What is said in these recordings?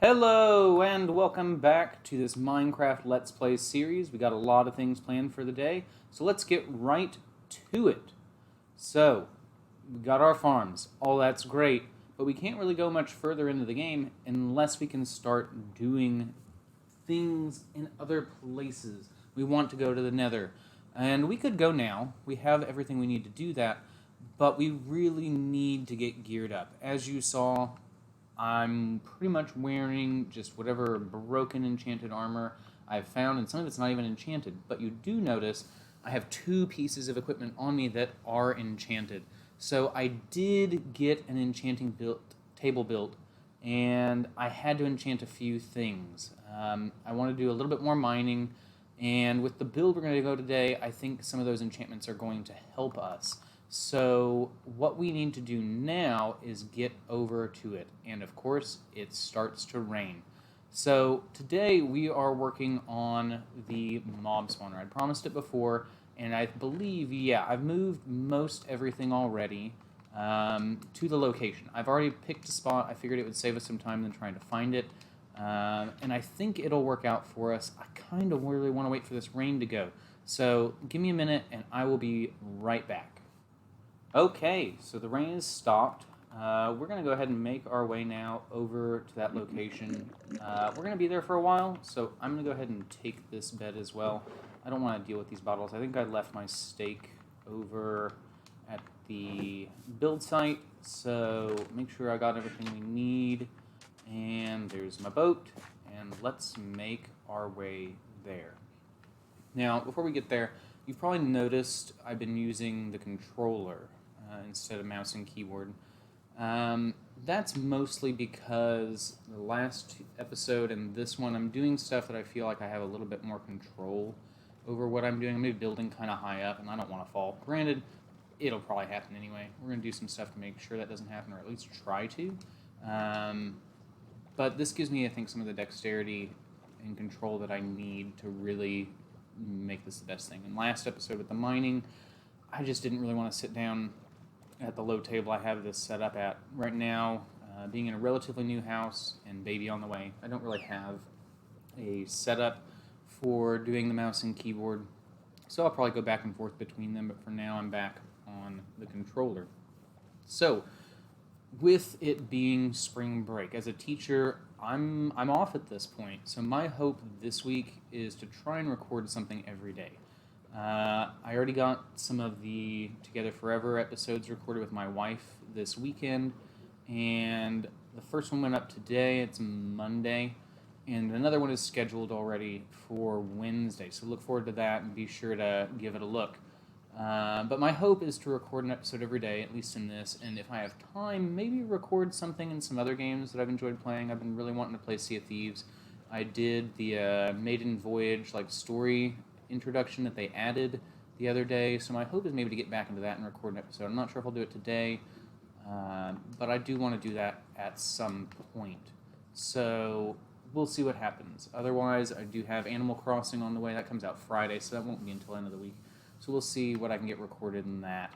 Hello and welcome back to this Minecraft Let's Play series. We got a lot of things planned for the day, so let's get right to it. So, we got our farms. All that's great, but we can't really go much further into the game unless we can start doing things in other places. We want to go to the Nether, and we could go now. We have everything we need to do that, but we really need to get geared up. As you saw, I'm pretty much wearing just whatever broken enchanted armor I've found, and some of it's not even enchanted. But you do notice I have two pieces of equipment on me that are enchanted. So I did get an enchanting table built, and I had to enchant a few things. I want to do a little bit more mining, and with the build we're going to go today, I think some of those enchantments are going to help us. So what we need to do now is get over to it. And of course, it starts to rain. So today we are working on the mob spawner. I promised it before, and I believe, yeah, I've moved most everything already to the location. I've already picked a spot. I figured it would save us some time than trying to find it. And I think it'll work out for us. I kind of really want to wait for this rain to go. So give me a minute, and I will be right back. Okay, so the rain has stopped. We're going to go ahead and make our way now over to that location. We're going to be there for a while, so I'm going to go ahead and take this bed as well. I don't want to deal with these bottles. I think I left my steak over at the build site, so make sure I got everything we need. And there's my boat, and let's make our way there. Now, before we get there, you've probably noticed I've been using the controller instead of mouse and keyboard. That's mostly because the last episode and this one, I'm doing stuff that I feel like I have a little bit more control over what I'm doing. I'm maybe building kind of high up, and I don't want to fall. Granted, it'll probably happen anyway. We're going to do some stuff to make sure that doesn't happen, or at least try to. But this gives me, I think, some of the dexterity and control that I need to really make this the best thing. In last episode with the mining, I just didn't really want to sit down at the low table I have this set up at. Right now, being in a relatively new house and baby on the way, I don't really have a setup for doing the mouse and keyboard, so I'll probably go back and forth between them, but for now I'm back on the controller. So, with it being spring break, as a teacher, I'm off at this point. So my hope this week is to try and record something every day. I already got some of the Together Forever episodes recorded with my wife this weekend, and the first one went up today. It's Monday, and another one is scheduled already for Wednesday. So look forward to that, and be sure to give it a look. But my hope is to record an episode every day, at least in this, and if I have time, maybe record something in some other games that I've enjoyed playing. I've been really wanting to play Sea of Thieves. I did the Maiden Voyage story introduction that they added the other day, so my hope is maybe to get back into that and record an episode. I'm not sure if I'll do it today, but I do want to do that at some point. So we'll see what happens. Otherwise, I do have Animal Crossing on the way. That comes out Friday, so that won't be until the end of the week. So we'll see what I can get recorded in that.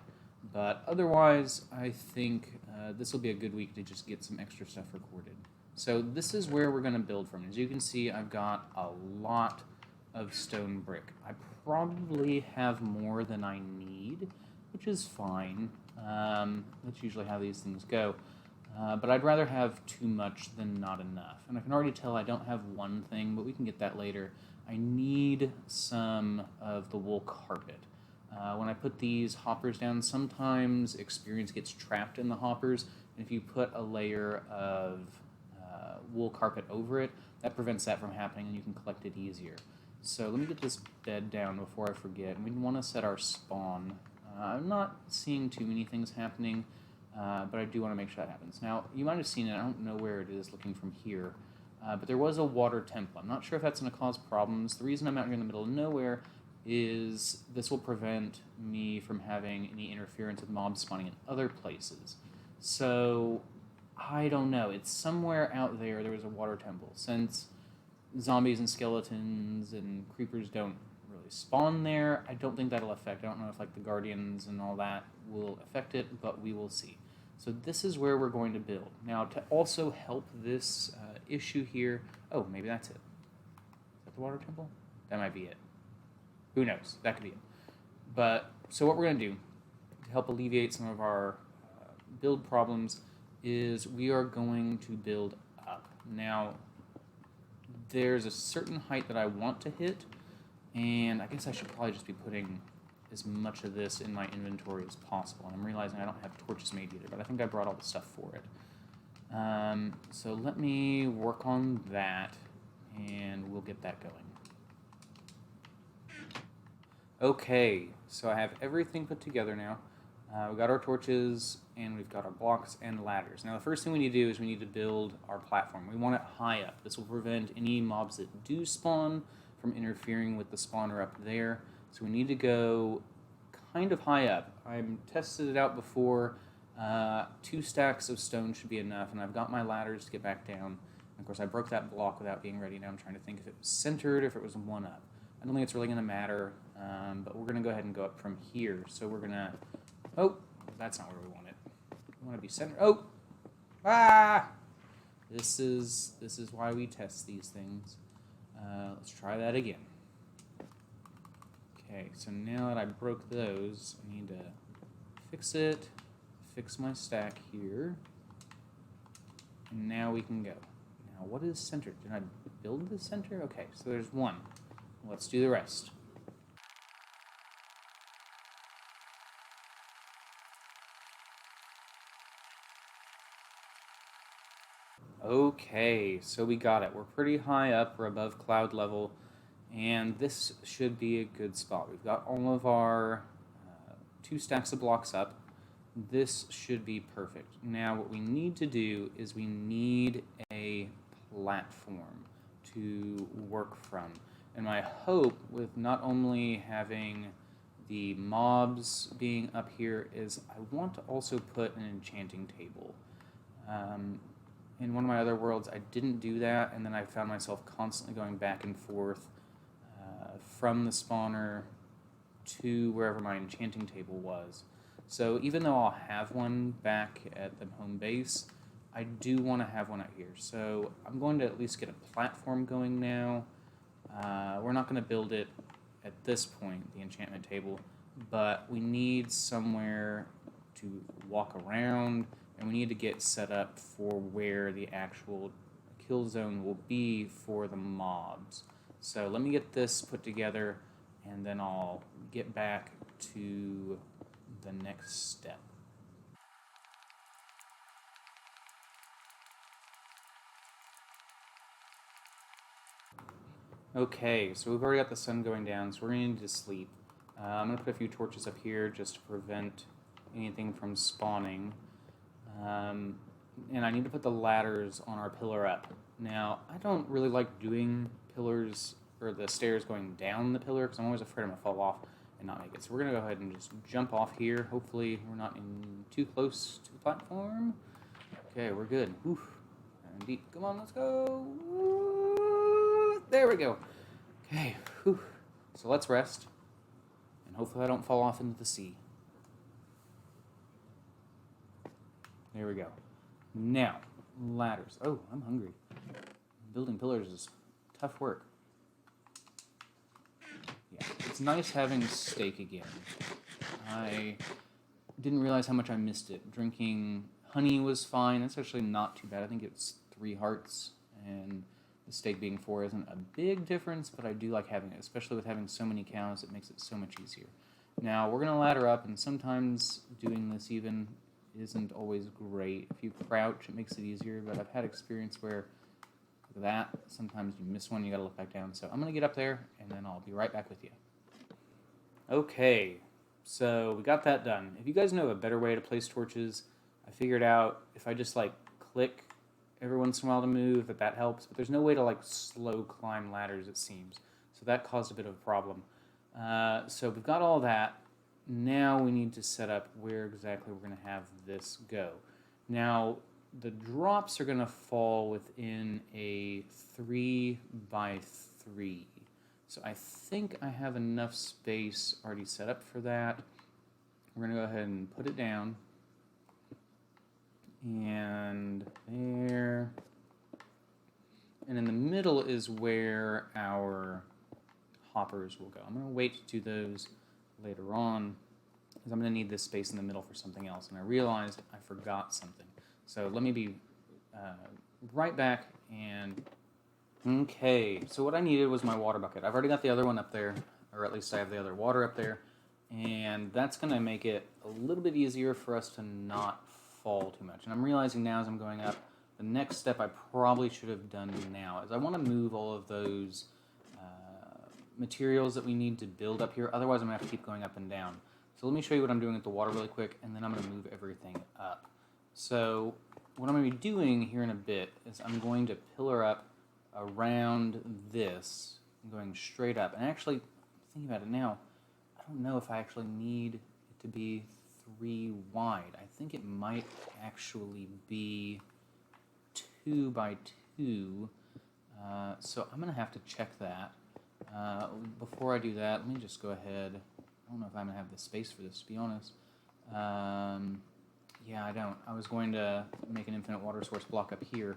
But otherwise, I think this will be a good week to just get some extra stuff recorded. So this is where we're going to build from. As you can see, I've got a lot of stone brick. I probably have more than I need, which is fine. That's usually how these things go. But I'd rather have too much than not enough. And I can already tell I don't have one thing, but we can get that later. I need some of the wool carpet. When I put these hoppers down, sometimes experience gets trapped in the hoppers, and if you put a layer of wool carpet over it, that prevents that from happening, and you can collect it easier. So let me get this bed down before I forget. We want to set our spawn. I'm not seeing too many things happening, but I do want to make sure that happens. Now, you might have seen it. I don't know where it is looking from here, but there was a water temple. I'm not sure if that's going to cause problems. The reason I'm out here in the middle of nowhere is this will prevent me from having any interference with mobs spawning in other places. So, I don't know. It's somewhere out there was a water temple. Since zombies and skeletons and creepers don't really spawn there, I don't think that'll affect. I don't know if the guardians and all that will affect it, but we will see. So this is where we're going to build. Now, to also help this issue here. Oh, maybe that's it. Is that the water temple? That might be it. Who knows? That could be it. But, so what we're going to do to help alleviate some of our build problems is we are going to build up. Now, there's a certain height that I want to hit, and I guess I should probably just be putting as much of this in my inventory as possible. And I'm realizing I don't have torches made either, but I think I brought all the stuff for it. So let me work on that, and we'll get that going. Okay, so I have everything put together now. We've got our torches, and we've got our blocks and ladders. Now the first thing we need to do is we need to build our platform. We want it high up. This will prevent any mobs that do spawn from interfering with the spawner up there. So we need to go kind of high up. I've tested it out before. 2 stacks of stone should be enough, and I've got my ladders to get back down. And of course, I broke that block without being ready. Now I'm trying to think if it was centered, if it was one up. I don't think it's really going to matter, but we're going to go ahead and go up from here. So we're going to... Oh, that's not where we want it. We want to be centered. Oh! Ah! This is why we test these things. Let's try that again. Okay, so now that I broke those, I need to fix it, fix my stack here, and now we can go. Now, what is centered? Did I build the center? Okay, so there's one. Let's do the rest. Okay, so we got it. We're pretty high up. We're above cloud level, and this should be a good spot. We've got all of our 2 stacks of blocks up. This should be perfect. Now, what we need to do is we need a platform to work from. And my hope with not only having the mobs being up here is I want to also put an enchanting table. In one of my other worlds, I didn't do that, and then I found myself constantly going back and forth from the spawner to wherever my enchanting table was. So even though I'll have one back at the home base, I do want to have one out here. So I'm going to at least get a platform going now. We're not going to build it at this point, the enchantment table, but we need somewhere to walk around, and we need to get set up for where the actual kill zone will be for the mobs. So let me get this put together, and then I'll get back to the next step. Okay, so we've already got the sun going down, so we're going to need to sleep. I'm going to put a few torches up here just to prevent anything from spawning. And I need to put the ladders on our pillar up. Now, I don't really like doing pillars or the stairs going down the pillar because I'm always afraid I'm going to fall off and not make it. So we're going to go ahead and just jump off here. Hopefully we're not too close to the platform. Okay, we're good. Oof. And deep. Come on, let's go. Ooh, there we go. Okay. Whew. So let's rest. And hopefully I don't fall off into the sea. There we go. Now, ladders. Oh, I'm hungry. Building pillars is tough work. Yeah, it's nice having steak again. I didn't realize how much I missed it. Drinking honey was fine. It's actually not too bad. I think it's 3 hearts, and the steak being 4 isn't a big difference, but I do like having it, especially with having so many cows. It makes it so much easier. Now, we're going to ladder up, and sometimes doing this even isn't always great. If you crouch, it makes it easier, but I've had experience where that, sometimes you miss one, you gotta look back down. So I'm gonna get up there, and then I'll be right back with you. Okay, so we got that done. If you guys know a better way to place torches, I figured out if I just like click every once in a while to move, that helps, but there's no way to like slow climb ladders, it seems. So that caused a bit of a problem. So we've got all that. Now we need to set up where exactly we're going to have this go. Now, the drops are going to fall within a 3 by 3. So I think I have enough space already set up for that. We're going to go ahead and put it down. And there. is where our hoppers will go. I'm going to wait to do those later on, because I'm going to need this space in the middle for something else. And I realized I forgot something. So let me be right back. And okay, so what I needed was my water bucket. I've already got the other one up there, or at least I have the other water up there. And that's going to make it a little bit easier for us to not fall too much. And I'm realizing now as I'm going up, the next step I probably should have done now is I want to move all of those materials that we need to build up here. Otherwise, I'm going to have to keep going up and down. So let me show you what I'm doing with the water really quick, and then I'm going to move everything up. So what I'm going to be doing here in a bit is I'm going to pillar up around this, going straight up. And actually, thinking about it now, I don't know if I actually need it to be 3 wide. I think it might actually be 2 by 2. So I'm going to have to check that. Before I do that, let me just go ahead. I don't know if I'm going to have the space for this, to be honest. Yeah, I don't. I was going to make an infinite water source block up here,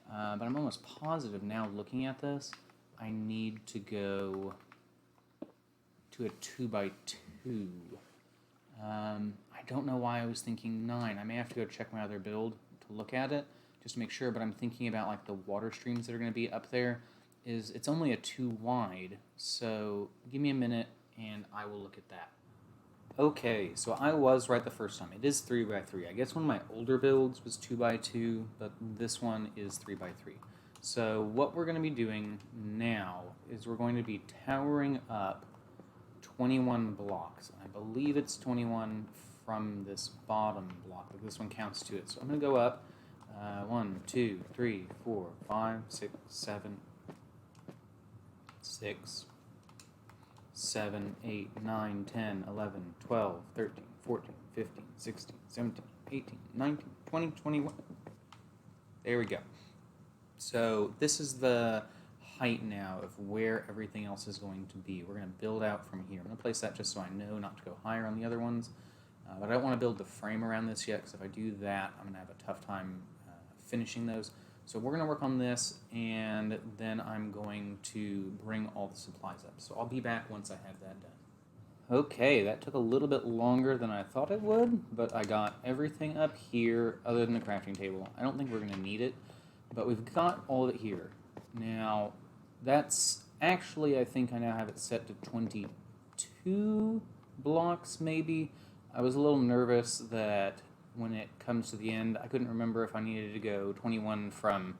but I'm almost positive now looking at this, I need to go to a 2 by 2. I don't know why I was thinking 9. I may have to go check my other build to look at it, just to make sure, but I'm thinking about like the water streams that are going to be up there. It's only a 2 wide, so give me a minute and I will look at that. Okay, so I was right the first time. It is 3 by 3. I guess one of my older builds was 2 by 2, but this one is 3 by 3. So what we're going to be doing now is we're going to be towering up 21 blocks. I believe it's 21 from this bottom block, but this one counts to it. So I'm going to go up 1, 2, 3, 4, 5, 6, 7, 6, 7, 8, 9, 10, 11, 12, 13, 14, 15, 16, 17, 18, 19, 20, 21. There we go. So this is the height now of where everything else is going to be. We're going to build out from here. I'm going to place that just so I know not to go higher on the other ones. But I don't want to build the frame around this yet, because if I do that, I'm going to have a tough time finishing those. So we're going to work on this, and then I'm going to bring all the supplies up. So I'll be back once I have that done. Okay, that took a little bit longer than I thought it would, but I got everything up here other than the crafting table. I don't think we're going to need it, but we've got all of it here. Now, that's actually, I think I now have it set to 22 blocks, maybe. I was a little nervous that when it comes to the end, I couldn't remember if I needed to go 21 from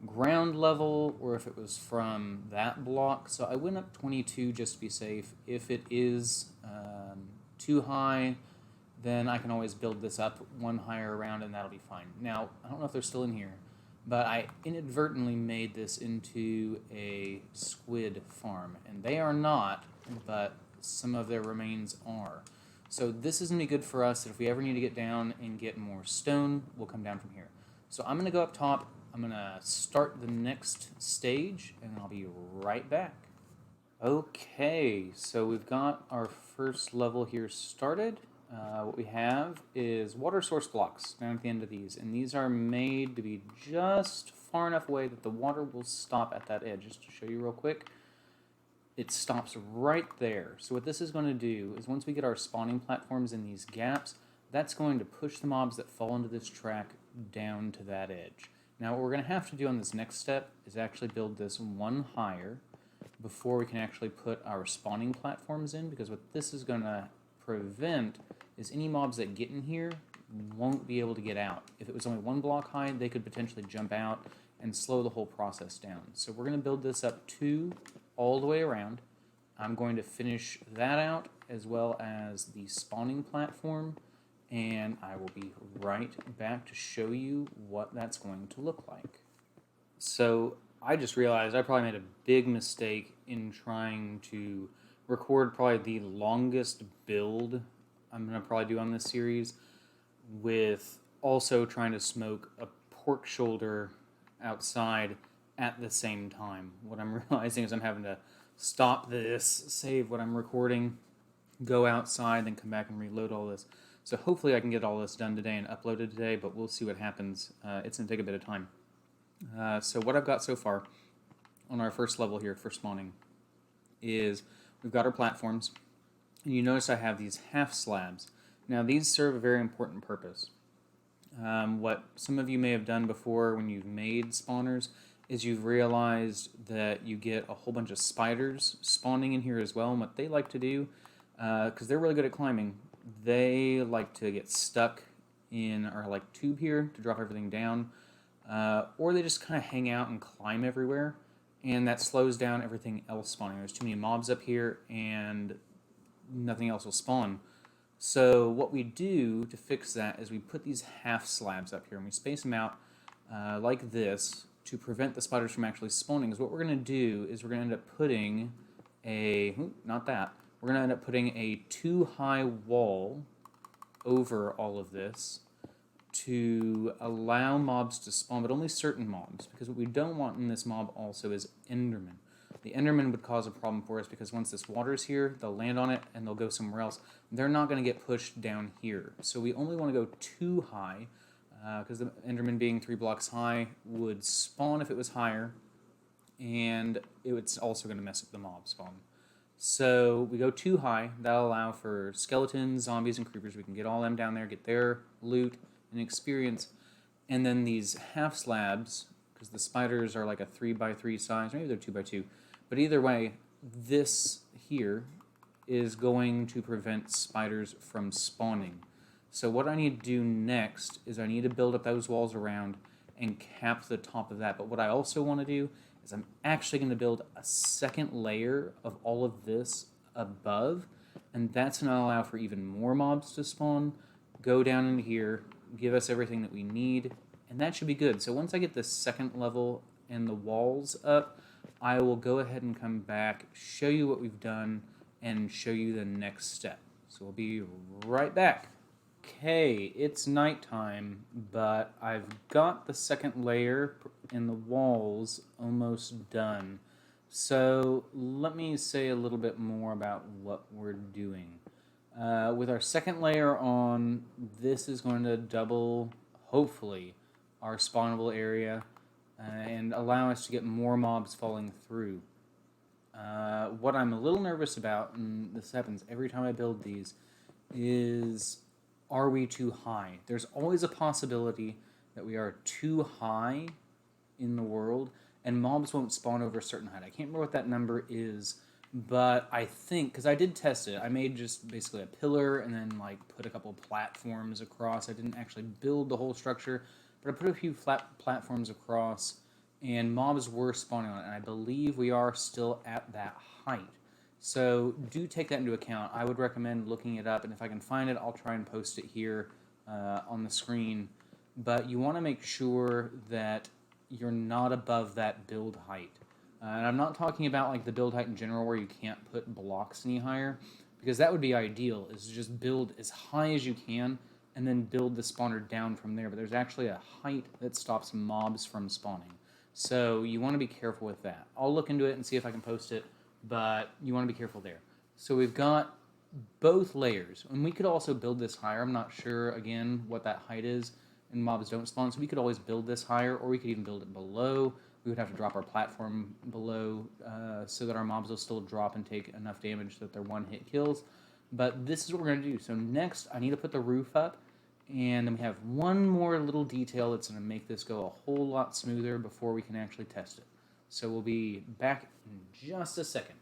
ground level or if it was from that block. So I went up 22 just to be safe. If it is too high, then I can always build this up one higher around and that'll be fine. Now, I don't know if they're still in here, but I inadvertently made this into a squid farm. And they are not, but some of their remains are. So this is going to be good for us that if we ever need to get down and get more stone, we'll come down from here. So I'm going to go up top. I'm going to start the next stage, and I'll be right back. Okay, so we've got our first level here started. What we have is water source blocks down at the end of these, and these are made to be just far enough away that the water will stop at that edge. Just to show you real quick, it stops right there. So what this is going to do is once we get our spawning platforms in these gaps, that's going to push the mobs that fall into this track down to that edge. Now what we're going to have to do on this next step is actually build this one higher before we can actually put our spawning platforms in, because what this is going to prevent is any mobs that get in here won't be able to get out. If it was only one block high, they could potentially jump out and slow the whole process down. So we're going to build this up 2 all the way around. I'm going to finish that out as well as the spawning platform, and I will be right back to show you what that's going to look like. So I just realized I probably made a big mistake in trying to record probably the longest build I'm going to probably do on this series, with also trying to smoke a pork shoulder outside at the same time. What I'm realizing is I'm having to stop this, save what I'm recording, go outside, then come back and reload all this. So hopefully I can get all this done today and uploaded today, but we'll see what happens. It's going to take a bit of time. So what I've got so far, on our first level here for spawning is we've got our platforms, and you notice I have these half slabs. Now these serve a very important purpose. What some of you may have done before when you've made spawners is you've realized that you get a whole bunch of spiders spawning in here as well, and what they like to do, because they're really good at climbing, they like to get stuck in our like tube here to drop everything down, or they just kind of hang out and climb everywhere, and that slows down everything else spawning. There's too many mobs up here and nothing else will spawn. So what we do to fix that is we put these half slabs up here and we space them out like this to prevent the spiders from actually spawning. Because what we're going to do is we're going to end up putting we're going to end up putting a too-high wall over all of this to allow mobs to spawn, but only certain mobs, because what we don't want in this mob also is Endermen. The Enderman would cause a problem for us because once this water is here, they'll land on it and they'll go somewhere else. They're not going to get pushed down here. So we only want to go too high, because the Enderman being 3 blocks high would spawn if it was higher, and it's also going to mess up the mob spawn. So we go too high. That'll allow for skeletons, zombies, and creepers. We can get all them down there, get their loot and experience. And then these half slabs, because the spiders are like a 3x3 size, maybe they're 2x2. But either way, this here is going to prevent spiders from spawning. So what I need to do next is I need to build up those walls around and cap the top of that. But what I also want to do is I'm actually going to build a second layer of all of this above, and that's going to allow for even more mobs to spawn, go down into here, give us everything that we need, and that should be good. So once I get the second level and the walls up, I will go ahead and come back, show you what we've done, and show you the next step. So we'll be right back. Okay, it's nighttime, but I've got the second layer in the walls almost done. So let me say a little bit more about what we're doing. With our second layer on, this is going to double, hopefully, our spawnable area and allow us to get more mobs falling through. What I'm a little nervous about, and this happens every time I build these, is are we too high? There's always a possibility that we are too high in the world and mobs won't spawn over a certain height. I can't remember what that number is, but I think, because I did test it, I made just basically a pillar and then like put a couple platforms across. I didn't actually build the whole structure, but I put a few flat platforms across and mobs were spawning on it, and I believe we are still at that height. So do take that into account. I would recommend looking it up, and if I can find it, I'll try and post it here on the screen. But you want to make sure that you're not above that build height. And I'm not talking about like the build height in general where you can't put blocks any higher, because that would be ideal, is to just build as high as you can and then build the spawner down from there. But there's actually a height that stops mobs from spawning. So you want to be careful with that. I'll look into it and see if I can post it, but you want to be careful there. So we've got both layers, and we could also build this higher. I'm not sure, again, what that height is, and mobs don't spawn, so we could always build this higher, or we could even build it below. We would have to drop our platform below so that our mobs will still drop and take enough damage that they're one-hit kills. But this is what we're going to do. So next, I need to put the roof up, and then we have one more little detail that's going to make this go a whole lot smoother before we can actually test it. So we'll be back in just a second.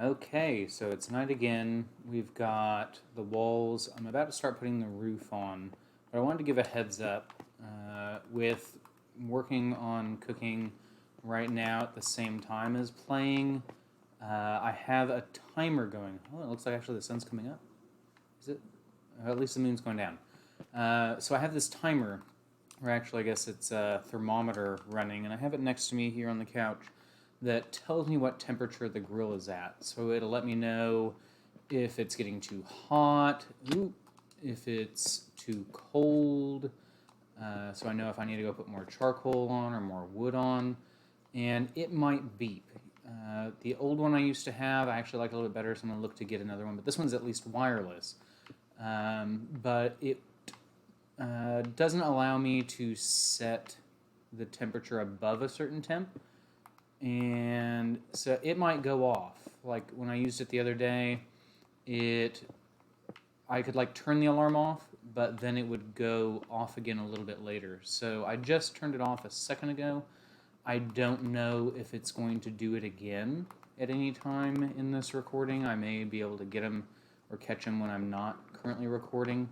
Okay, so it's night again. We've got the walls. I'm about to start putting the roof on, but I wanted to give a heads up with working on cooking right now at the same time as playing. I have a timer going. Oh, it looks like actually the sun's coming up. Is it? At least the moon's going down. So I have this timer, or actually I guess it's a thermometer running, and I have it next to me here on the couch that tells me what temperature the grill is at. So it'll let me know if it's getting too hot, if it's too cold, so I know if I need to go put more charcoal on or more wood on, and it might beep. The old one I used to have, I actually like a little bit better, so I'm going to look to get another one, but this one's at least wireless. But it doesn't allow me to set the temperature above a certain temp, and so it might go off. Like when I used it the other day, I could like turn the alarm off, but then it would go off again a little bit later. So I just turned it off a second ago. I don't know if it's going to do it again at any time in this recording. I may be able to get him or catch him when I'm not currently recording.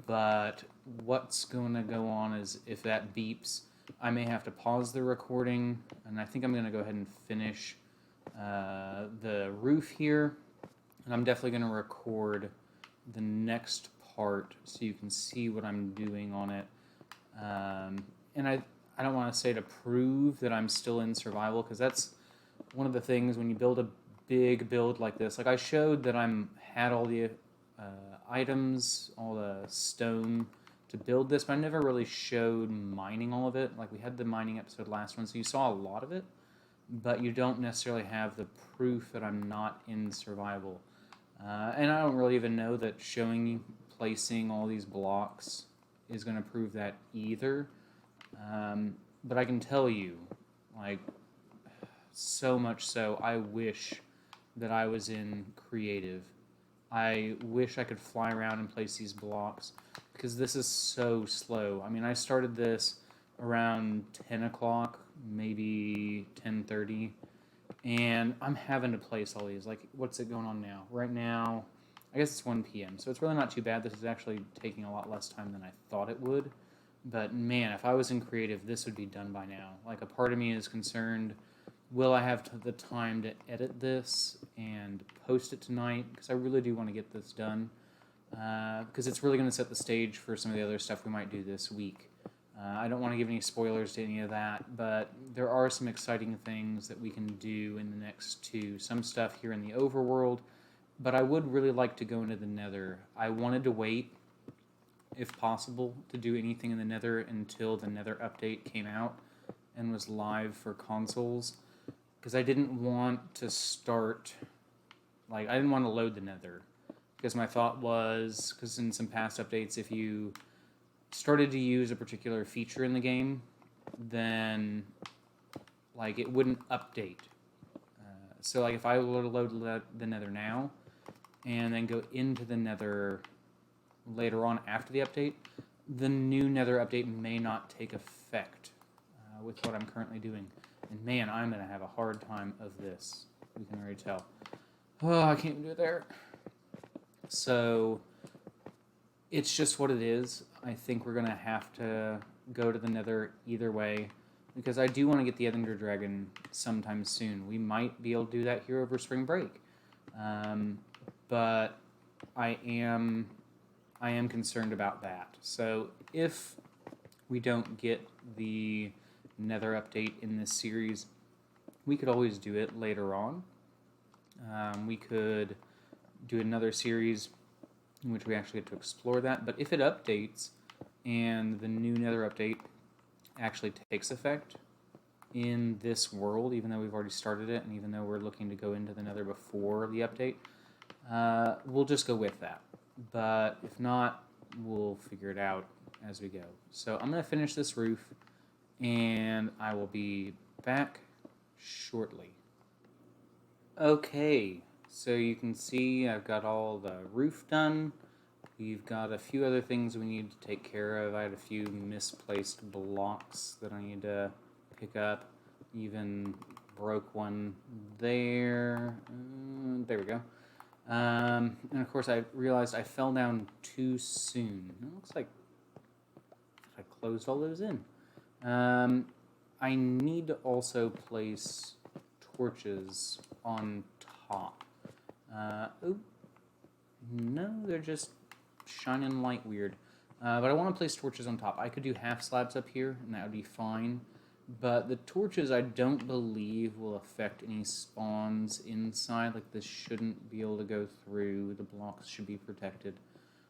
But what's going to go on is if that beeps, I may have to pause the recording, and I think I'm going to go ahead and finish the roof here, and I'm definitely going to record the next part so you can see what I'm doing on it. And I don't want to say to prove that I'm still in survival, because that's one of the things when you build a big build like this. Like I showed that had all the items, all the stone to build this, but I never really showed mining all of it. Like we had the mining episode last one, so you saw a lot of it, but you don't necessarily have the proof that I'm not in survival. And I don't really even know that placing all these blocks is going to prove that either. But I can tell you, like, so much so, I wish that I was in creative. I wish I could fly around and place these blocks, because this is so slow. I mean, I started this around 10 o'clock, maybe 10:30, and I'm having to place all these. Like, what's it going on now? Right now, I guess it's 1 p.m., so it's really not too bad. This is actually taking a lot less time than I thought it would. But man, if I was in creative, this would be done by now. Like, a part of me is concerned, will I have the time to edit this and post it tonight? Because I really do want to get this done. Because it's really going to set the stage for some of the other stuff we might do this week. I don't want to give any spoilers to any of that, but there are some exciting things that we can do in the next two. Some stuff here in the overworld, but I would really like to go into the nether. I wanted to wait, if possible, to do anything in the nether until the nether update came out and was live for consoles, because I didn't want to I didn't want to load the nether, because my thought was, because in some past updates, if you started to use a particular feature in the game, then like it wouldn't update. So like if I were to load the nether now and then go into the nether later on after the update, the new nether update may not take effect with what I'm currently doing. And man, I'm going to have a hard time of this. We can already tell. Oh, I can't even do it there. So it's just what it is. I think we're going to have to go to the nether either way, because I do want to get the Ender Dragon sometime soon. We might be able to do that here over spring break. But I am concerned about that. So if we don't get the nether update in this series, we could always do it later on. We could do another series in which we actually get to explore that. But if it updates and the new nether update actually takes effect in this world, even though we've already started it and even though we're looking to go into the nether before the update, we'll just go with that. But if not, we'll figure it out as we go. So I'm going to finish this roof, and I will be back shortly. Okay, so you can see I've got all the roof done. We've got a few other things we need to take care of. I had a few misplaced blocks that I need to pick up. Even broke one there. There we go. And of course I realized I fell down too soon. It looks like I closed all those in. I need to also place torches on top. Oh, no, they're just shining light weird. But I want to place torches on top. I could do half slabs up here, and that would be fine. But the torches, I don't believe, will affect any spawns inside. Like, this shouldn't be able to go through. The blocks should be protected.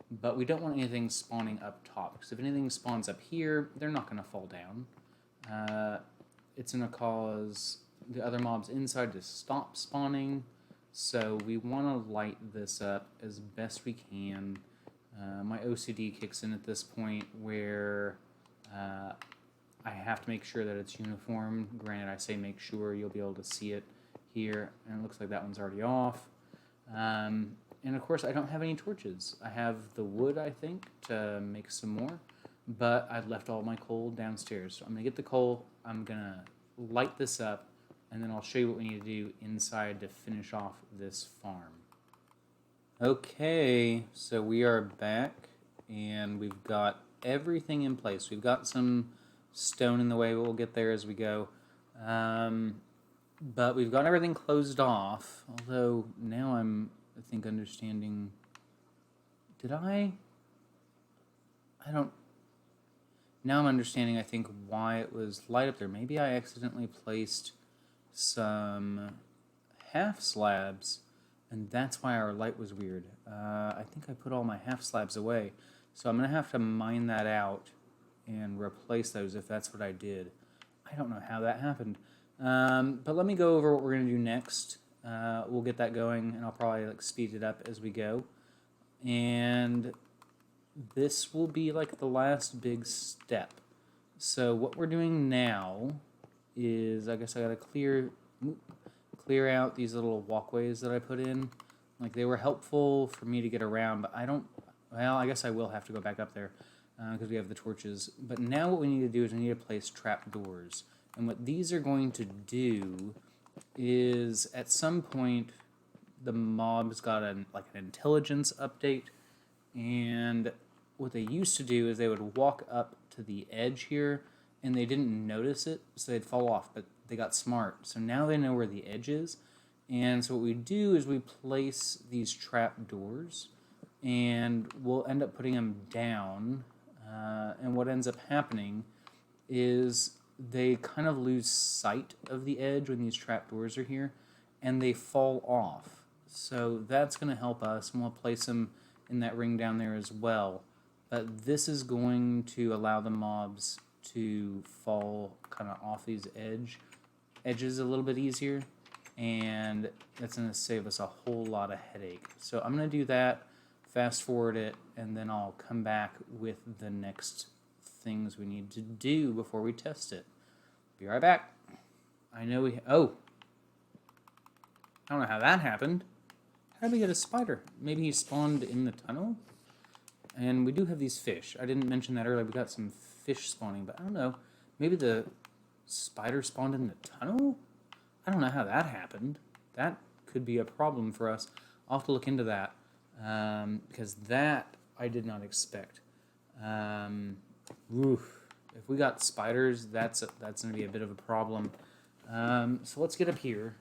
But we don't want anything spawning up top, because if anything spawns up here, they're not going to fall down. It's going to cause the other mobs inside to stop spawning. So we want to light this up as best we can. My OCD kicks in at this point where I have to make sure that it's uniform. Granted, I say make sure, you'll be able to see it here, and it looks like that one's already off. And of course, I don't have any torches. I have the wood, I think, to make some more, but I've left all my coal downstairs. So I'm going to get the coal, I'm going to light this up, and then I'll show you what we need to do inside to finish off this farm. Okay, so we are back, and we've got everything in place. We've got some stone in the way, but we'll get there as we go. But we've got everything closed off, although now I'm, I think, understanding... Now I'm understanding, I think, why it was light up there. Maybe I accidentally placed some half slabs, and that's why our light was weird. I think I put all my half slabs away, so I'm going to have to mine that out and replace those if that's what I did. I don't know how that happened. But let me go over what we're going to do next. We'll get that going, and I'll probably speed it up as we go. And this will be like the last big step. So what we're doing now is, I guess I gotta clear out these little walkways that I put in. Like, they were helpful for me to get around, but well, I guess I will have to go back up there because we have the torches. But now what we need to do is we need to place trap doors. And what these are going to do is, at some point, the mob's got an intelligence update, and what they used to do is they would walk up to the edge here, and they didn't notice it, so they'd fall off, but they got smart. So now they know where the edge is, and so what we do is we place these trap doors, and we'll end up putting them down, and what ends up happening is they kind of lose sight of the edge when these trap doors are here, and they fall off. So that's going to help us, and we'll place them in that ring down there as well. But this is going to allow the mobs to fall kind of off these edges a little bit easier, and that's going to save us a whole lot of headache. So I'm going to do that, fast forward it, and then I'll come back with the next things we need to do before we test it. Be right back. I know I don't know how that happened. How did we get a spider? Maybe he spawned in the tunnel? And we do have these fish. I didn't mention that earlier. We got some fish spawning, but I don't know. Maybe the spider spawned in the tunnel? I don't know how that happened. That could be a problem for us. I'll have to look into that, because that I did not expect. If we got spiders, that's going to be a bit of a problem. So let's get up here.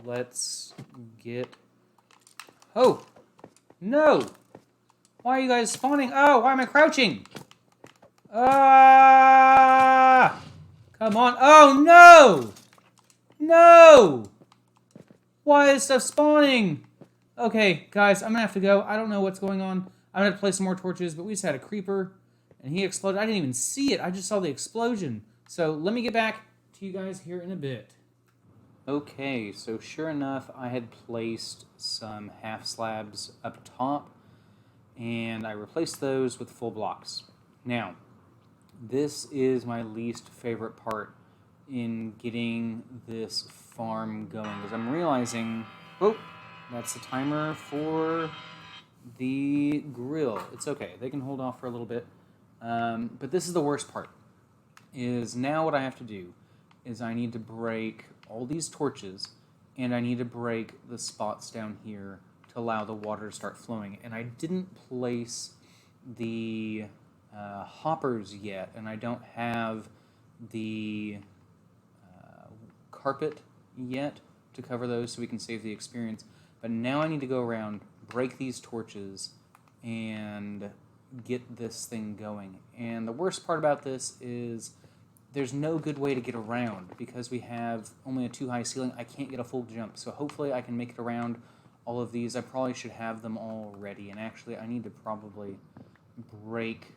Let's get... Oh! No! Why are you guys spawning? Oh, why am I crouching? Ah! Come on. Oh, no! No! Why is stuff spawning? Okay, guys, I'm going to have to go. I don't know what's going on. I'm going to have to place some more torches, but we just had a creeper, and he exploded. I didn't even see it. I just saw the explosion. So let me get back to you guys here in a bit. Okay, so sure enough, I had placed some half slabs up top, and I replaced those with full blocks. Now, this is my least favorite part in getting this farm going, because I'm realizing, oh, that's the timer for the grill. It's okay, they can hold off for a little bit. But this is the worst part, is now what I have to do is I need to break all these torches, and I need to break the spots down here to allow the water to start flowing. And I didn't place the hoppers yet, and I don't have the carpet yet to cover those so we can save the experience. But now I need to go around, break these torches, and get this thing going. And the worst part about this is there's no good way to get around because we have only a too high ceiling. I can't get a full jump, so hopefully I can make it around all of these. I probably should have them all ready, and actually I need to probably break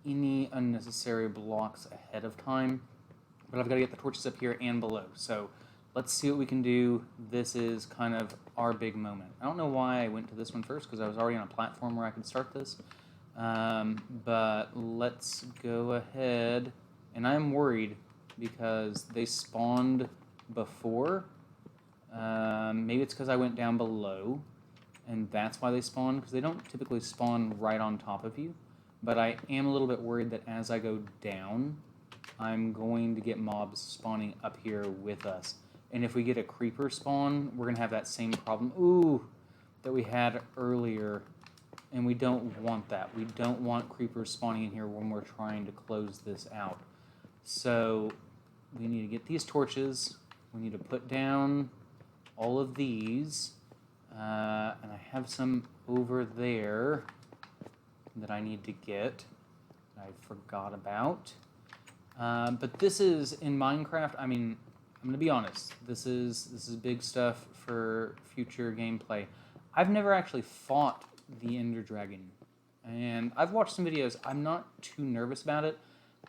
any unnecessary blocks ahead of time, but I've got to get the torches up here and below. So let's see what we can do. This is kind of our big moment. I don't know why I went to this one first, because I was already on a platform where I could start this, but let's go ahead And I'm worried because they spawned before. Maybe it's because I went down below, and that's why they spawn, because they don't typically spawn right on top of you. But I am a little bit worried that as I go down, I'm going to get mobs spawning up here with us. And if we get a creeper spawn, we're going to have that same problem that we had earlier. And we don't want that. We don't want creepers spawning in here when we're trying to close this out. So we need to get these torches. We need to put down all of these. And I have some over there that I need to get. I forgot about. But this is, in Minecraft, I mean, I'm going to be honest. This is big stuff for future gameplay. I've never actually fought the Ender Dragon. And I've watched some videos. I'm not too nervous about it.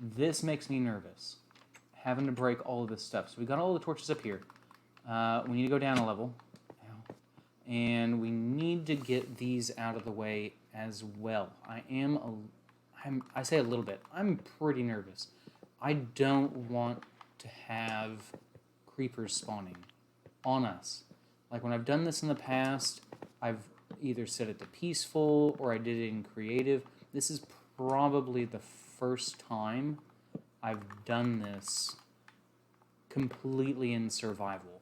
This makes me nervous, having to break all of this stuff. So we got all the torches up here. We need to go down a level. And we need to get these out of the way as well. I say a little bit. I'm pretty nervous. I don't want to have creepers spawning on us. Like when I've done this in the past, I've either set it to peaceful or I did it in creative. This is probably the first time I've done this completely in survival.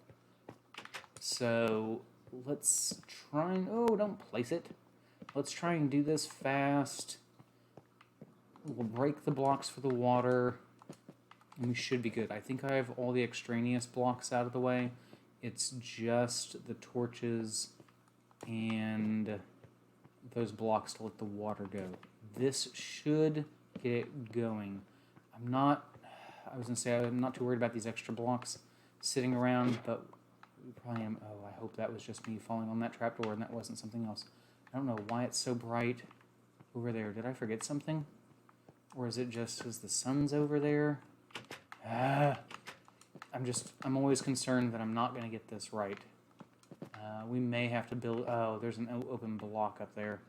So let's try and... Oh, don't place it. Let's try and do this fast. We'll break the blocks for the water. And we should be good. I think I have all the extraneous blocks out of the way. It's just the torches and those blocks to let the water go. This should get it going. I'm not too worried about these extra blocks sitting around, but we probably am. Oh, I hope that was just me falling on that trapdoor and that wasn't something else. I don't know why it's so bright over there. Did I forget something? Or is it just because the sun's over there? I'm always concerned that I'm not going to get this right. We may have to build... Oh, there's an open block up there.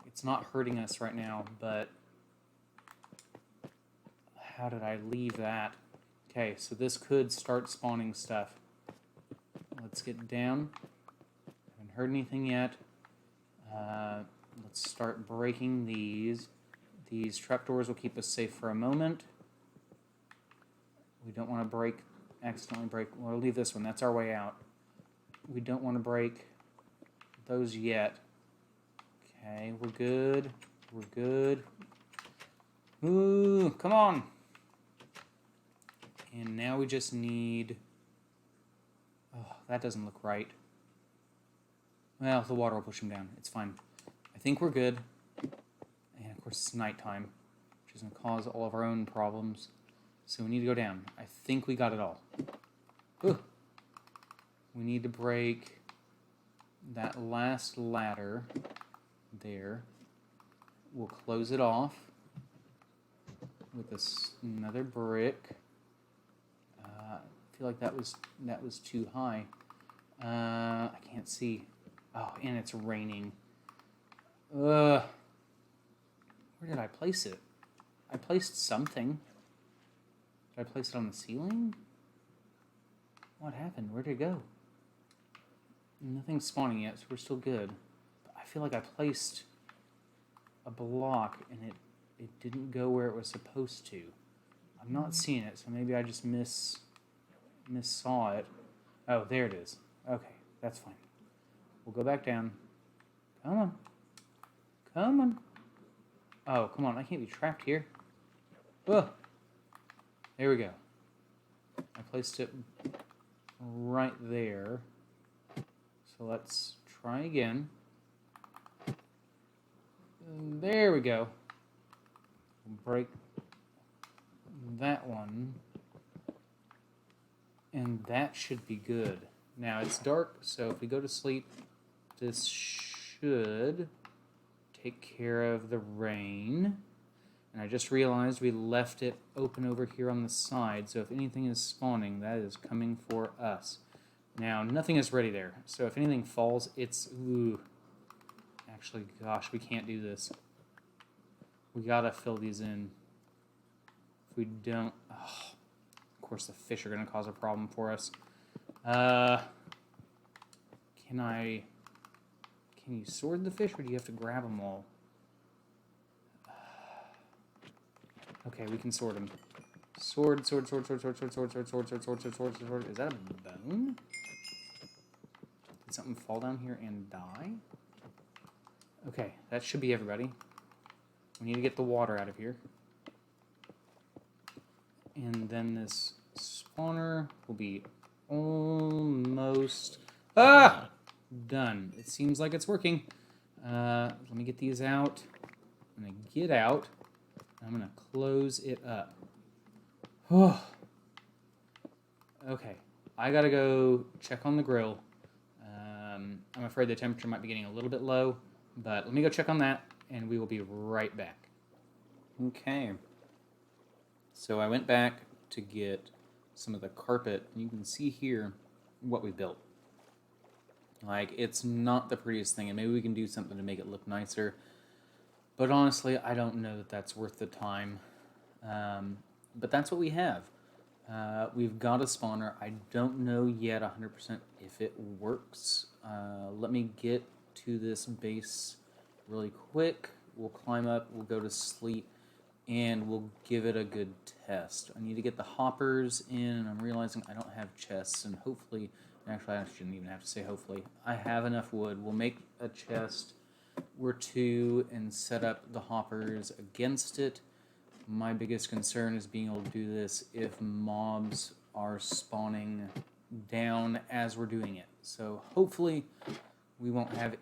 It's not hurting us right now, but... How did I leave that? Okay, so this could start spawning stuff. Let's get down. Haven't heard anything yet. Let's start breaking these. These trapdoors will keep us safe for a moment. We don't want to accidentally break. We'll leave this one. That's our way out. We don't want to break those yet. Okay, we're good. We're good. Ooh, come on. And now we just need... Oh, that doesn't look right. Well, the water will push him down. It's fine. I think we're good. And of course it's nighttime, which is going to cause all of our own problems. So we need to go down. I think we got it all. Ooh. We need to break that last ladder there. We'll close it off with another brick. I feel like that was too high. I can't see. Oh, and it's raining. Where did I place it? I placed something. Did I place it on the ceiling? What happened? Where'd it go? Nothing's spawning yet, so we're still good. But I feel like I placed a block and it didn't go where it was supposed to. I'm not seeing it, so maybe I just missaw it. Oh, there it is. Okay, that's fine. We'll go back down. Come on. Come on. Oh, come on. I can't be trapped here. Oh. There we go. I placed it right there. So let's try again. There we go. Break that one. And that should be good. Now, it's dark, so if we go to sleep, this should take care of the rain. And I just realized we left it open over here on the side, so if anything is spawning, that is coming for us. Now, nothing is ready there, so if anything falls, it's... Ooh. Actually, gosh, we can't do this. We gotta fill these in. If we don't, of course the fish are gonna cause a problem for us. Can you sword the fish, or do you have to grab them all? Okay, we can sword them. Sword. Is that a bone? Did something fall down here and die? Okay, that should be everybody. We need to get the water out of here. And then this spawner will be almost... done. It seems like it's working. Let me get these out. I'm going to get out. I'm going to close it up. Okay. I got to go check on the grill. I'm afraid the temperature might be getting a little bit low, but let me go check on that, and we will be right back. Okay. So I went back to get some of the carpet, and you can see here what we built. Like, it's not the prettiest thing, and maybe we can do something to make it look nicer. But honestly, I don't know that that's worth the time. But that's what we have. We've got a spawner. I don't know yet 100% if it works. Let me get to this base really quick. We'll climb up, we'll go to sleep, and we'll give it a good test. I need to get the hoppers in, and I'm realizing I don't have chests, and hopefully... Actually, I shouldn't even have to say hopefully. I have enough wood. We'll make a chest or two and set up the hoppers against it. My biggest concern is being able to do this if mobs are spawning down as we're doing it. So hopefully we won't have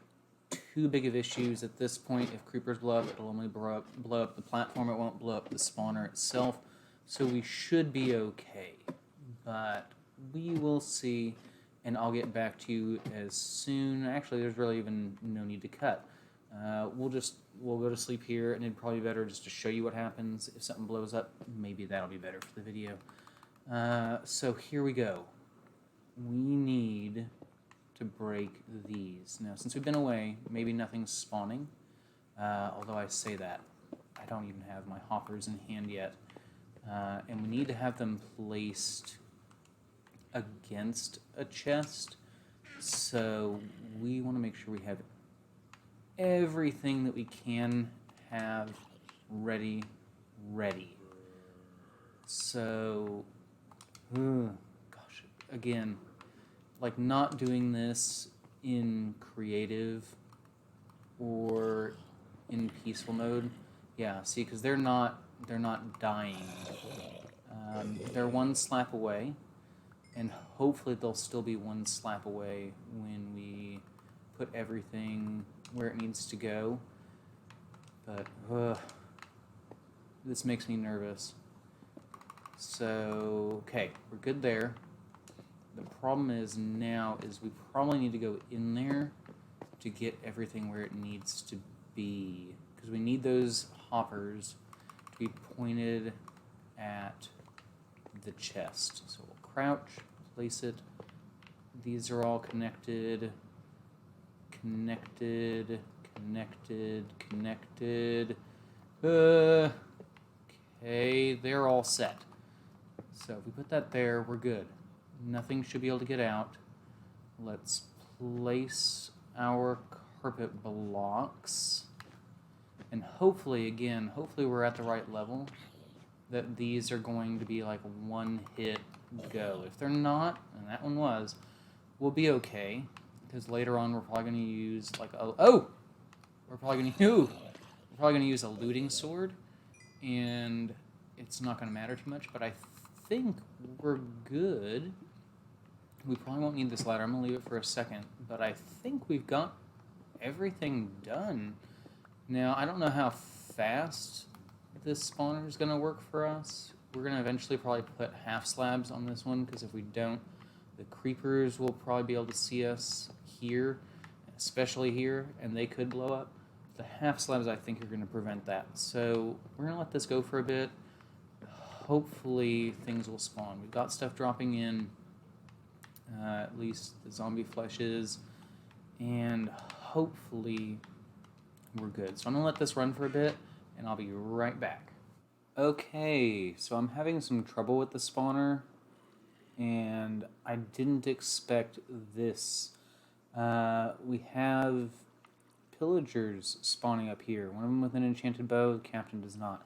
too big of issues at this point. If creepers blow up, it'll only blow up the platform. It won't blow up the spawner itself. So we should be okay. But we will see. And I'll get back to you as soon. Actually, there's really even no need to cut. We'll go to sleep here, and it'd probably be better just to show you what happens. If something blows up, maybe that'll be better for the video. So here we go. We need to break these. Now, since we've been away, maybe nothing's spawning. Although I say that. I don't even have my hoppers in hand yet. And we need to have them placed against a chest, so we want to make sure we have everything that we can have ready. So, gosh, again, like not doing this in creative or in peaceful mode. Yeah, see, because they're not dying. They're one slap away. And hopefully they'll still be one slap away when we put everything where it needs to go. But, this makes me nervous. So, okay, we're good there. The problem is now is we probably need to go in there to get everything where it needs to be. Because we need those hoppers to be pointed at the chest. So we'll crouch, place it. These are all connected. Okay, they're all set. So if we put that there, we're good. Nothing should be able to get out. Let's place our carpet blocks. And hopefully we're at the right level. That these are going to be like one hit go. If they're not, and that one was, we'll be okay. Because later on we're probably going to use like a... We're probably going to use a looting sword. And it's not going to matter too much, but I think we're good. We probably won't need this ladder. I'm going to leave it for a second. But I think we've got everything done. Now, I don't know how fast this spawner is going to work for us. We're going to eventually probably put half slabs on this one, because if we don't, the creepers will probably be able to see us here, especially here, and they could blow up. The half slabs, I think, are going to prevent that. So we're going to let this go for a bit. Hopefully things will spawn. We've got stuff dropping in, at least the zombie flesh is, and hopefully we're good. So I'm going to let this run for a bit, and I'll be right back. Okay, so I'm having some trouble with the spawner, and I didn't expect this. We have pillagers spawning up here. One of them with an enchanted bow, the captain does not.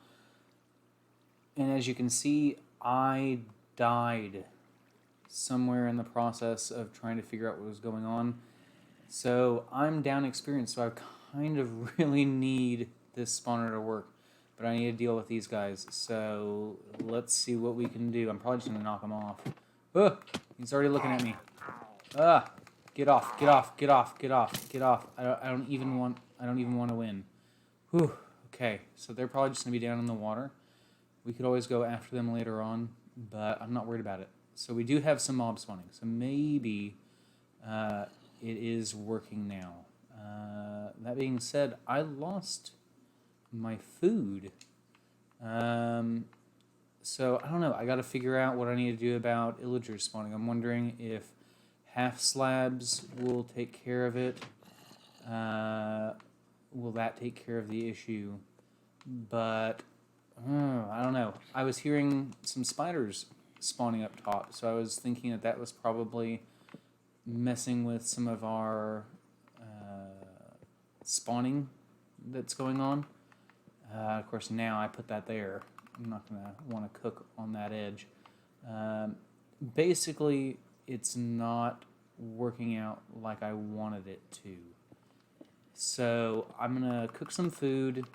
And as you can see, I died somewhere in the process of trying to figure out what was going on. So I'm down experience, so I kind of really need this spawner to work. But I need to deal with these guys, so let's see what we can do. I'm probably just going to knock him off. Ugh, he's already looking at me. Ah, get off, get off, get off, get off, get off. I don't even want to win. Whew, okay, so they're probably just going to be down in the water. We could always go after them later on, but I'm not worried about it. So we do have some mob spawning, so maybe it is working now. That being said, I lost my food. So I don't know. I got to figure out what I need to do about illagers spawning. I'm wondering if half slabs will take care of it. Will that take care of the issue? But I don't know. I was hearing some spiders spawning up top, so I was thinking that that was probably messing with some of our spawning that's going on. Of course, now I put that there. I'm not going to want to cook on that edge. Basically, it's not working out like I wanted it to. So I'm going to cook some food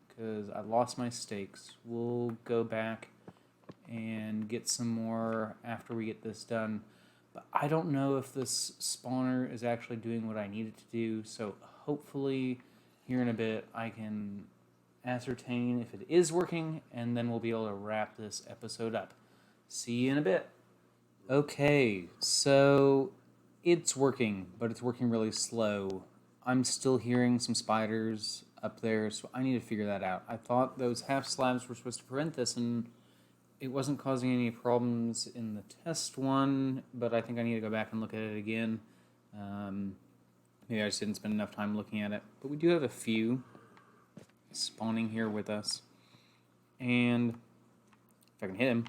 because I lost my steaks. We'll go back and get some more after we get this done. But I don't know if this spawner is actually doing what I need it to do, so hopefully here in a bit I can ascertain if it is working, and then we'll be able to wrap this episode up. See you in a bit. Okay, so it's working, but it's working really slow. I'm still hearing some spiders up there, so I need to figure that out. I thought those half slabs were supposed to prevent this, and it wasn't causing any problems in the test one, but I think I need to go back and look at it again. Maybe I just didn't spend enough time looking at it. But we do have a few spawning here with us. And if I can hit him,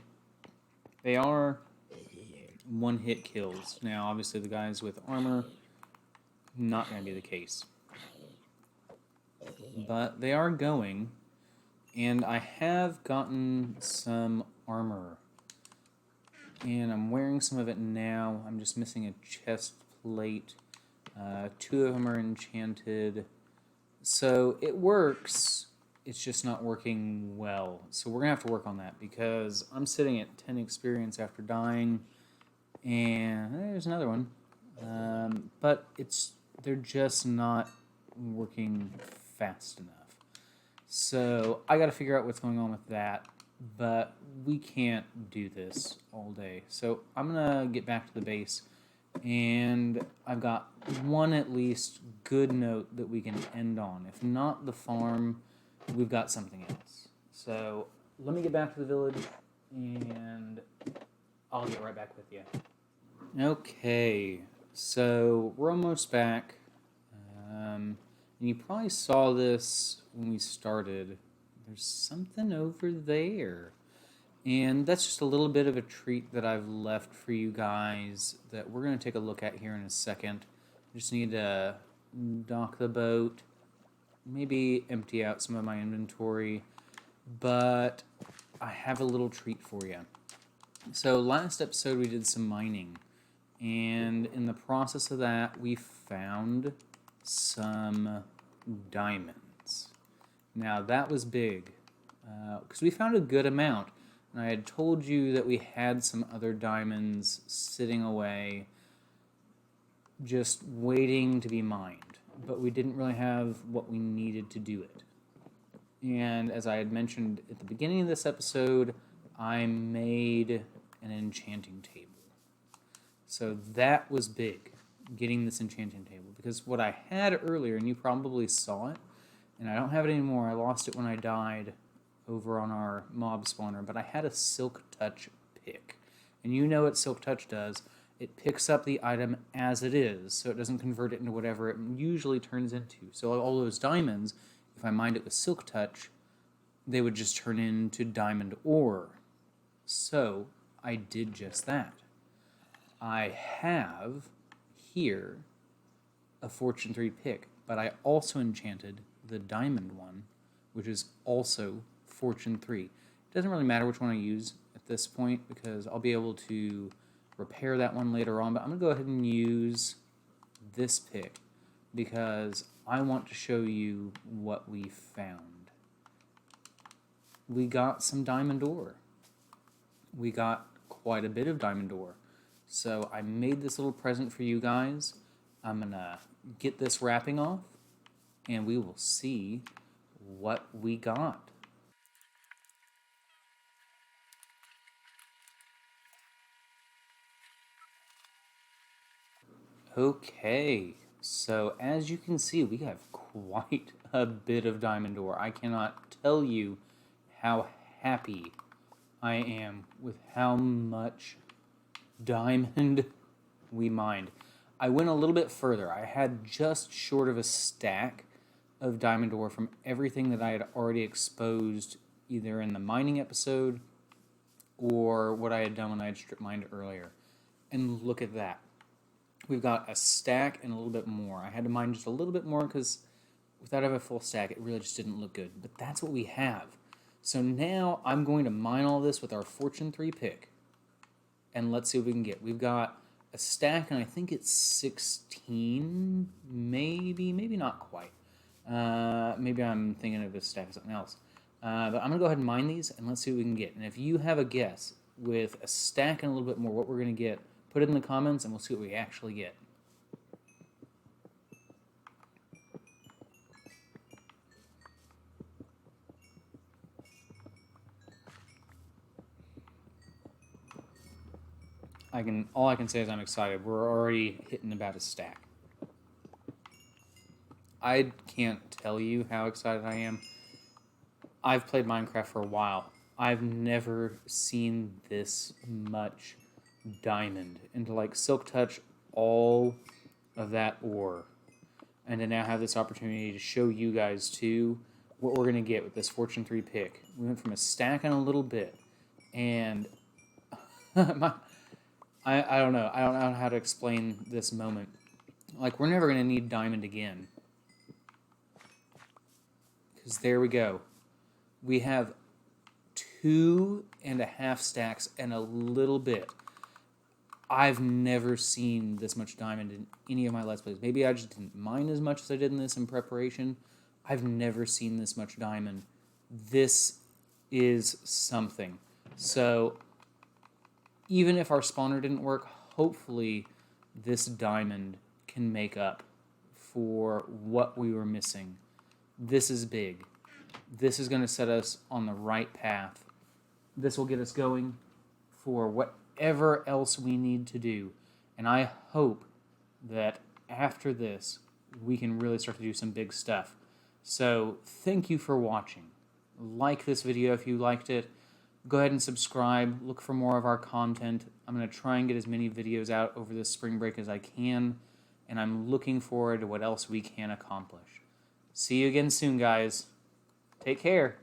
they are one-hit kills. Now, obviously, the guys with armor, not going to be the case. But they are going, and I have gotten some armor. And I'm wearing some of it now. I'm just missing a chest plate. 2 of them are enchanted. So it works, it's just not working well. So we're going to have to work on that because I'm sitting at 10 experience after dying. And there's another one. But they're just not working fast enough. So I got to figure out what's going on with that. But we can't do this all day. So I'm going to get back to the base. And I've got one at least good note that we can end on. If not the farm, we've got something else. So let me get back to the village, and I'll get right back with you. Okay, so we're almost back. And you probably saw this when we started. There's something over there. And that's just a little bit of a treat that I've left for you guys that we're going to take a look at here in a second. Just need to dock the boat, maybe empty out some of my inventory, but I have a little treat for you. So last episode we did some mining, and in the process of that we found some diamonds. Now that was big, because we found a good amount. And I had told you that we had some other diamonds sitting away, just waiting to be mined. But we didn't really have what we needed to do it. And as I had mentioned at the beginning of this episode, I made an enchanting table. So that was big, getting this enchanting table. Because what I had earlier, and you probably saw it, and I don't have it anymore, I lost it when I died over on our mob spawner, but I had a Silk Touch pick. And you know what Silk Touch does. It picks up the item as it is, so it doesn't convert it into whatever it usually turns into. So all those diamonds, if I mined it with Silk Touch, they would just turn into diamond ore. So I did just that. I have here a Fortune 3 pick, but I also enchanted the diamond one, which is also Fortune 3. It doesn't really matter which one I use at this point because I'll be able to repair that one later on, but I'm going to go ahead and use this pick because I want to show you what we found. We got some diamond ore. We got quite a bit of diamond ore. So I made this little present for you guys. I'm going to get this wrapping off, and we will see what we got. Okay, so as you can see, we have quite a bit of diamond ore. I cannot tell you how happy I am with how much diamond we mined. I went a little bit further. I had just short of a stack of diamond ore from everything that I had already exposed either in the mining episode or what I had done when I had strip mined earlier. And look at that. We've got a stack and a little bit more. I had to mine just a little bit more because without having a full stack, it really just didn't look good. But that's what we have. So now I'm going to mine all this with our Fortune 3 pick. And let's see what we can get. We've got a stack, and I think it's 16, maybe not quite. Maybe I'm thinking of a stack of something else. But I'm going to go ahead and mine these, and let's see what we can get. And if you have a guess with a stack and a little bit more what we're going to get, put it in the comments, and we'll see what we actually get. All I can say is I'm excited. We're already hitting about a stack. I can't tell you how excited I am. I've played Minecraft for a while. I've never seen this much diamond, and to like silk touch all of that ore, and to now have this opportunity to show you guys too what we're gonna get with this Fortune 3 pick. We went from a stack and a little bit, and I don't know. I don't know how to explain this moment. Like, we're never gonna need diamond again, because there we go. We have 2.5 stacks and a little bit. I've never seen this much diamond in any of my Let's Plays. Maybe I just didn't mine as much as I did in this in preparation. I've never seen this much diamond. This is something. So, even if our spawner didn't work, hopefully this diamond can make up for what we were missing. This is big. This is going to set us on the right path. This will get us going for whatever else we need to do. And I hope that after this, we can really start to do some big stuff. So, thank you for watching. Like this video if you liked it. Go ahead and subscribe. Look for more of our content. I'm going to try and get as many videos out over this spring break as I can. And I'm looking forward to what else we can accomplish. See you again soon, guys. Take care.